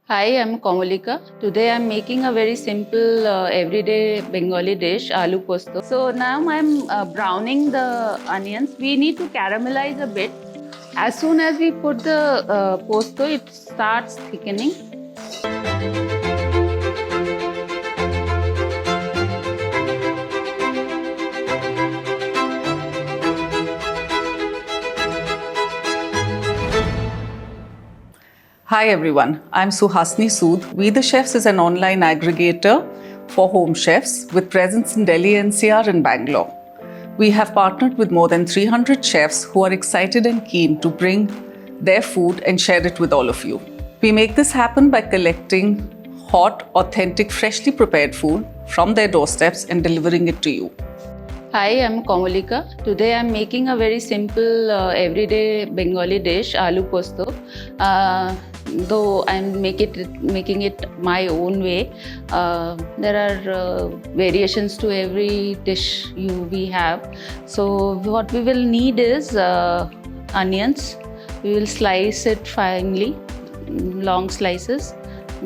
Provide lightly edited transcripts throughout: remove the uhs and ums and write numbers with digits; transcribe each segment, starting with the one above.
Hi, I'm Kamalika. Today I'm making a very simple everyday Bengali dish, Aloo Posto. So now I'm browning the onions. We need to caramelize a bit. As soon as we put the posto, it starts thickening. Hi everyone, I'm Suhasini Sood. We the Chefs is an online aggregator for home chefs with presence in Delhi, NCR and Bangalore. We have partnered with more than 300 chefs who are excited and keen to bring their food and share it with all of you. We make this happen by collecting hot, authentic, freshly prepared food from their doorsteps and delivering it to you. Hi, I'm Kamalika. Today I'm making a very simple everyday Bengali dish, Aloo Posto. Though I'm making it my own way, there are variations to every dish we have. So what we will need is onions. We will slice it finely, long slices,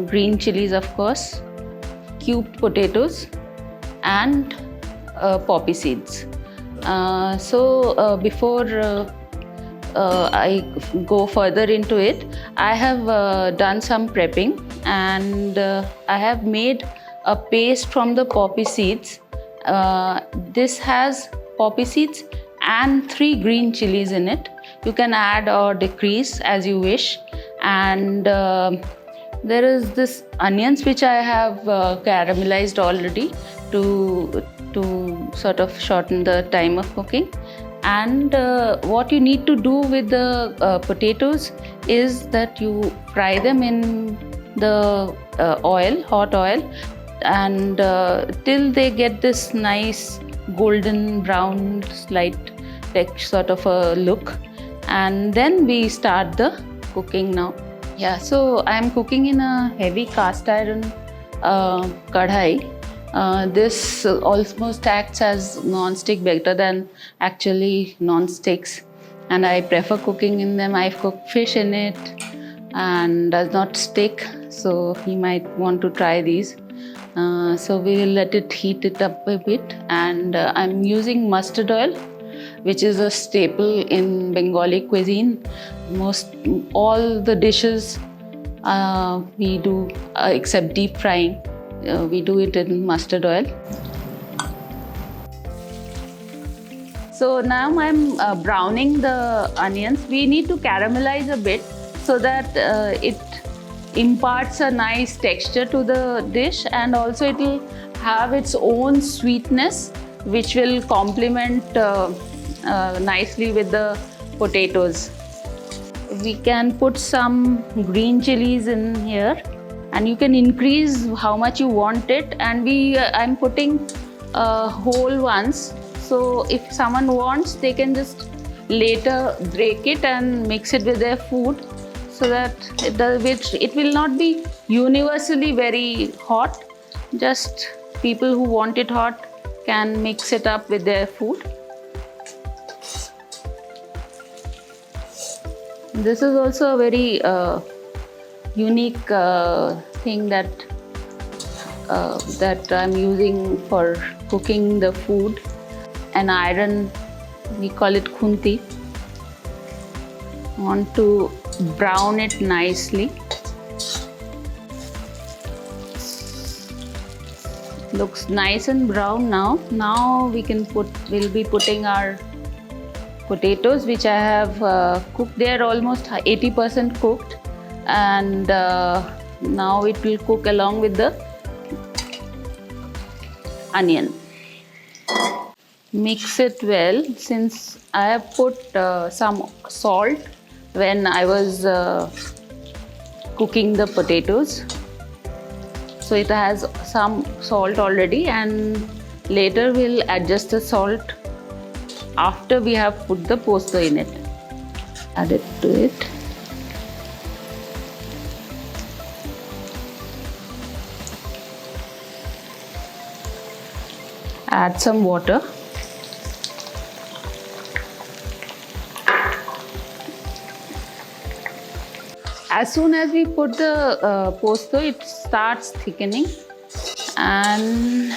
green chilies of course, cubed potatoes and poppy seeds. Before I go further into it, I have done some prepping and I have made a paste from the poppy seeds. This has poppy seeds and 3 green chilies in it. You can add or decrease as you wish. And there is this onions which I have caramelized already to sort of shorten the time of cooking. And what you need to do with the potatoes is that you fry them in the hot oil, and till they get this nice golden brown slight sort of a look, and then we start the cooking now. Yeah, so I'm cooking in a heavy cast iron kadhai. This almost acts as non-stick better than actually non-sticks, and I prefer cooking in them. I've cooked fish in it and does not stick, so you might want to try these. So we will let it heat it up a bit, and I'm using mustard oil, which is a staple in Bengali cuisine. All the dishes we do, except deep frying, we do it in mustard oil. So now I'm browning the onions. We need to caramelize a bit so that it imparts a nice texture to the dish, and also it will have its own sweetness which will complement nicely with the potatoes. We can put some green chilies in here, and you can increase how much you want it. And I'm putting whole ones, so if someone wants, they can just later break it and mix it with their food, so that it will not be universally very hot. Just people who want it hot can mix it up with their food. This is also a very unique thing that I'm using for cooking the food. An iron, we call it khunti. I want to brown it nicely. Looks nice and brown now. Now we'll be putting our potatoes, which I have cooked. They are almost 80% cooked, and now it will cook along with the onion. Mix it well, since I have put some salt when I was cooking the potatoes. So it has some salt already, and later we'll adjust the salt after we have put the posto in it. Add it to it. Add some water. As soon as we put the posto, it starts thickening and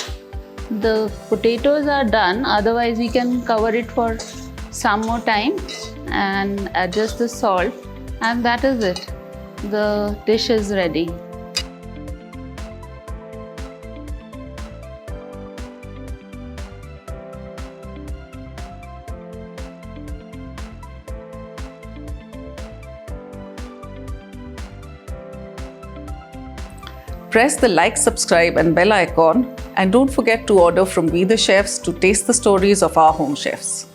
the potatoes are done. Otherwise, we can cover it for some more time and adjust the salt, and that is it. The dish is ready. Press the like, subscribe and bell icon, and don't forget to order from We the Chefs to taste the stories of our home chefs.